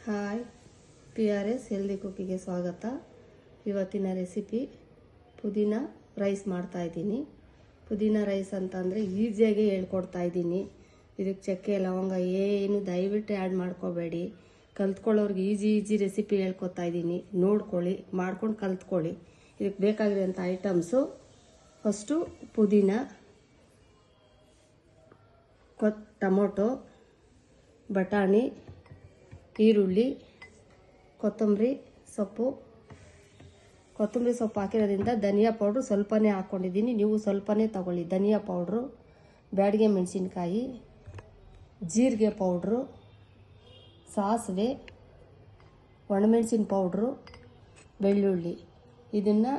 Hi, PRS healthy ಕುಕ್ಕಿಗೆ ಸ್ವಾಗತ. ಇವತ್ತಿನ recipe ಪುದೀನ ರೈಸ್ ಮಾಡ್ತಾ ಇದ್ದೀನಿ. ಪುದೀನ ರೈಸ್ ಅಂತಂದರೆ ಈಸಿಯಾಗಿ ಹೇಳ್ಕೊಡ್ತಾ ಇದ್ದೀನಿ. ಇದಕ್ಕೆ ಚಕ್ಕೆ ಲವಂಗ ಏನು ದಯವಿಟ್ಟು ಆ್ಯಡ್ ಮಾಡ್ಕೋಬೇಡಿ. ಕಲ್ತ್ಕೊಳ್ಳೋರ್ಗೆ ಈಜಿ ರೆಸಿಪಿ ಹೇಳ್ಕೊತಾ ಇದ್ದೀನಿ. ನೋಡ್ಕೊಳ್ಳಿ, ಮಾಡ್ಕೊಂಡು ಕಲ್ತ್ಕೊಳ್ಳಿ. ಇದಕ್ಕೆ ಬೇಕಾಗಿರೋಂಥ ಐಟಮ್ಸು: ಫಸ್ಟು ಪುದೀನ, ಟೊಮೊಟೊ, ಬಟಾಣಿ, ಈರುಳ್ಳಿ, ಕೊತ್ತಂಬರಿ ಸೊಪ್ಪು ಹಾಕಿರೋದ್ರಿಂದ ಧನಿಯಾ ಪೌಡ್ರು ಸ್ವಲ್ಪನೇ ಹಾಕ್ಕೊಂಡಿದ್ದೀನಿ. ನೀವು ಸ್ವಲ್ಪನೇ ತಗೊಳ್ಳಿ. ಧನಿಯಾ ಪೌಡ್ರು, ಬ್ಯಾಡಗೆ ಮೆಣಸಿನ್ಕಾಯಿ, ಜೀರಿಗೆ ಪೌಡ್ರು, ಸಾಸಿವೆ, ಒಣಮೆಣಸಿನ ಪೌಡ್ರು, ಬೆಳ್ಳುಳ್ಳಿ. ಇದನ್ನು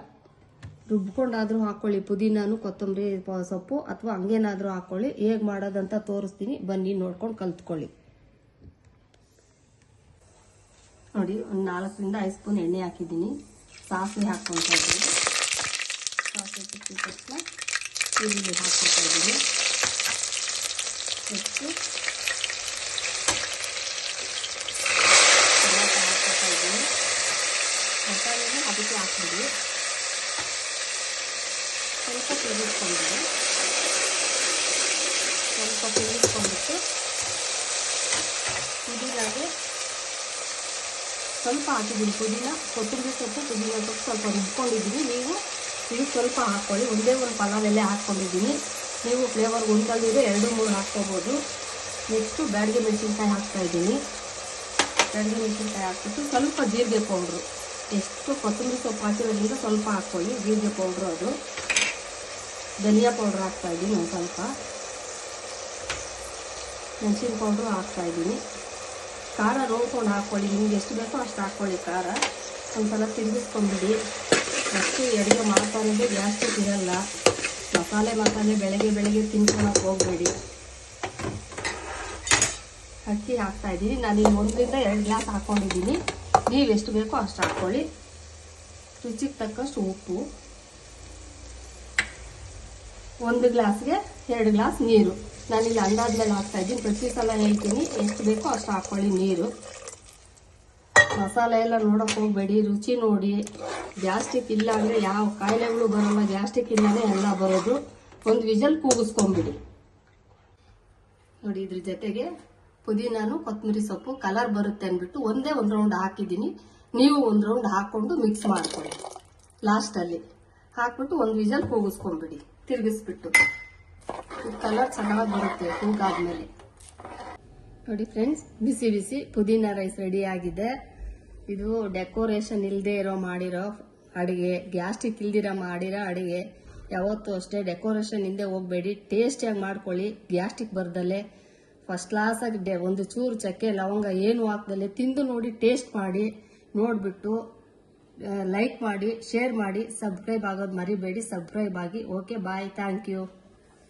ರುಬ್ಕೊಂಡಾದರೂ ಹಾಕ್ಕೊಳ್ಳಿ. ಪುದೀನಾನು ಕೊತ್ತಂಬರಿ ಸೊಪ್ಪು ಅಥವಾ ಹಂಗೇನಾದರೂ ಹಾಕ್ಕೊಳ್ಳಿ. ಹೇಗೆ ಮಾಡೋದಂತ ತೋರಿಸ್ತೀನಿ, ಬನ್ನಿ ನೋಡ್ಕೊಂಡು ಕಲ್ತ್ಕೊಳ್ಳಿ. ನೋಡಿ, ಒಂದು 4ರಿಂದ 5 ಸ್ಪೂನ್ ಎಣ್ಣೆ ಹಾಕಿದ್ದೀನಿ. ಸಾಸಿವೆ ಹಾಕ್ಕೊಳ್ತಾ ಇದ್ದೀನಿ. ಸಾಸಿವೆ ಸಿಕ್ಕಿದ ತಕ್ಷಣ ಈರುಳ್ಳಿ ಹಾಕ್ಕೊಳ್ತಾ ಇದ್ದೀನಿ. ನೆಕ್ಸ್ಟು ಟೊಮೆಟೊ ಹಾಕ್ಕೊಳ್ತಾ ಇದ್ದೀನಿ. ಮಸಾಲೆನ ಅದಕ್ಕೆ ಹಾಕ್ಬಿಡಿ. ಸ್ವಲ್ಪ ತಿರುಗಿಸ್ಕೊಂಡಿದೆ. ತಿರುಗಿಸ್ಕೊಂಡ್ಬಿಟ್ಟು ಪುದೀನಾಗೆ ಸ್ವಲ್ಪ ಹಾಕಿದ್ದೀನಿ. ಪುದೀನ, ಕೊತ್ತಂಬರಿ ಸೊಪ್ಪು, ಪುದೀನ ಸೊಪ್ಪು ಸ್ವಲ್ಪ ರುಬ್ಕೊಂಡಿದ್ದೀನಿ. ನೀವು ಇದು ಸ್ವಲ್ಪ ಹಾಕ್ಕೊಳ್ಳಿ. ಒಂದೇ ಒಂದು ಪಲಾವ್ ಎಲೆ ಹಾಕ್ಕೊಂಡಿದ್ದೀನಿ. ನೀವು ಫ್ಲೇವರ್ ಒಂದಲ್ಲಿರೋ 2-3 ಹಾಕ್ಕೋಬೋದು. ನೆಕ್ಸ್ಟು ಬ್ಯಾಡಗೆ ಮೆಣಸಿನ್ಕಾಯಿ ಹಾಕ್ತಾಯಿದ್ದೀನಿ. ಬ್ಯಾಡಗೆ ಮೆಣಸಿನ್ಕಾಯಿ ಹಾಕ್ಬಿಟ್ಟು ಸ್ವಲ್ಪ ಜೀರಿಗೆ ಪೌಡ್ರು, ಎಷ್ಟು ಕೊತ್ತಂಬರಿ ಸೊಪ್ಪು ಹಾಕಿರೋದ್ರಿಂದ ಸ್ವಲ್ಪ ಹಾಕ್ಕೊಳ್ಳಿ. ಜೀರಿಗೆ ಪೌಡ್ರು, ಅದು ಧನಿಯಾ ಪೌಡ್ರ್ ಹಾಕ್ತಾಯಿದ್ದೀನಿ. ಒಂದು ಸ್ವಲ್ಪ ಮೆಣಸಿನ ಪೌಡ್ರು ಹಾಕ್ತಾಯಿದ್ದೀನಿ. ಖಾರ ನೋಡ್ಕೊಂಡು ಹಾಕ್ಕೊಳ್ಳಿ. ನಿಮ್ಗೆ ಎಷ್ಟು ಬೇಕೋ ಅಷ್ಟು ಹಾಕ್ಕೊಳ್ಳಿ ಖಾರ. ಒಂದು ಸಲ ತಿರುಗಿಸ್ಕೊಂಡ್ಬಿಡಿ. ಅಷ್ಟು ಅಡುಗೆ ಮಾಡ್ತಾನೆ ಗ್ಯಾಸ್ಟ್ರಿಕ್ ಇರಲ್ಲ. ಮಸಾಲೆ ಬೆಳಗ್ಗೆ ತಿನ್ಕೊಳಕ್ಕೆ ಹೋಗಬೇಡಿ. ಅಕ್ಕಿ ಹಾಕ್ತಾಯಿದ್ದೀನಿ. ನಾನು ಈಗ 1ರಿಂದ 2 ಗ್ಲಾಸ್ ಹಾಕ್ಕೊಂಡಿದ್ದೀನಿ. ನೀವು ಎಷ್ಟು ಬೇಕೋ ಅಷ್ಟು ಹಾಕ್ಕೊಳ್ಳಿ. ರುಚಿಗೆ ತಕ್ಕಷ್ಟು ಉಪ್ಪು, 1 ಗ್ಲಾಸ್ಗೆ 2 ಗ್ಲಾಸ್ ನೀರು. ನಾನಿಲ್ಲಿ ಅಂದಾಜ್ ಮೇಲೆ ಹಾಕ್ತಾಯಿದ್ದೀನಿ. ಪ್ರತಿ ಸಲ ಹೇಳ್ತೀನಿ, ಎಷ್ಟು ಬೇಕೋ ಅಷ್ಟು ಹಾಕ್ಕೊಳ್ಳಿ ನೀರು. ಮಸಾಲೆ ಎಲ್ಲ ನೋಡೋಕೆ ಹೋಗಬೇಡಿ, ರುಚಿ ನೋಡಿ. ಗ್ಯಾಸ್ಟ್ರಿಕ್ ಇಲ್ಲ ಅಂದರೆ ಯಾವ ಕಾಯಿಲೆಗಳು ಬರೋಲ್ಲ. ಗ್ಯಾಸ್ಟ್ರಿಕ್ ಇಲ್ಲನೇ ಎಲ್ಲ ಬರೋದು. ಒಂದು ವಿಜಲ್ ಕೂಗಿಸ್ಕೊಂಬಿಡಿ. ನೋಡಿ, ಇದ್ರ ಜೊತೆಗೆ ಪುದೀನಾನು ಕೊತ್ತಂಬರಿ ಸೊಪ್ಪು ಕಲರ್ ಬರುತ್ತೆ ಅಂದ್ಬಿಟ್ಟು ಒಂದೇ ಒಂದು ರೌಂಡ್ ಹಾಕಿದ್ದೀನಿ. ನೀವು ಒಂದು ರೌಂಡ್ ಹಾಕ್ಕೊಂಡು ಮಿಕ್ಸ್ ಮಾಡ್ಕೊಳ್ಳಿ. ಲಾಸ್ಟಲ್ಲಿ ಹಾಕ್ಬಿಟ್ಟು ಒಂದು ವಿಜಲ್ ಕೂಗಿಸ್ಕೊಂಬಿಡಿ. ತಿರುಗಿಸ್ಬಿಟ್ಟು ಕಲರ್ ಚೆನ್ನಾಗಿ ಬರುತ್ತೆ ಕೂಗಾದ್ಮೇಲೆ. ನೋಡಿ ಫ್ರೆಂಡ್ಸ್, ಬಿಸಿ ಪುದೀನ ರೈಸ್ ರೆಡಿ ಆಗಿದೆ. ಇದು ಡೆಕೋರೇಷನ್ ಇಲ್ಲದೆ ಇರೋ ಮಾಡಿರೋ ಅಡುಗೆ, ಗ್ಯಾಸ್ಟ್ರಿಕ್ ಇಲ್ದಿರ ಮಾಡಿರೋ ಅಡುಗೆ. ಯಾವತ್ತೂ ಅಷ್ಟೇ ಡೆಕೋರೇಷನ್ ಹಿಂದೆ ಹೋಗಬೇಡಿ. ಟೇಸ್ಟಿಯಾಗಿ ಮಾಡ್ಕೊಳ್ಳಿ. ಗ್ಯಾಸ್ಟ್ರಿಕ್ ಬರ್ದಲ್ಲೇ ಫಸ್ಟ್ ಕ್ಲಾಸಾಗಿ ಒಂದು ಚೂರು ಚಕ್ಕೆ ಲವಂಗ ಏನು ಹಾಕ್ದಲ್ಲೇ ತಿಂದು ನೋಡಿ, ಟೇಸ್ಟ್ ಮಾಡಿ. ನೋಡಿಬಿಟ್ಟು ಲೈಕ್ ಮಾಡಿ, ಶೇರ್ ಮಾಡಿ, ಸಬ್ಸ್ಕ್ರೈಬ್ ಆಗೋದು ಮರಿಬೇಡಿ. ಸಬ್ಸ್ಕ್ರೈಬ್ ಆಗಿ. Okay, bye, thank you.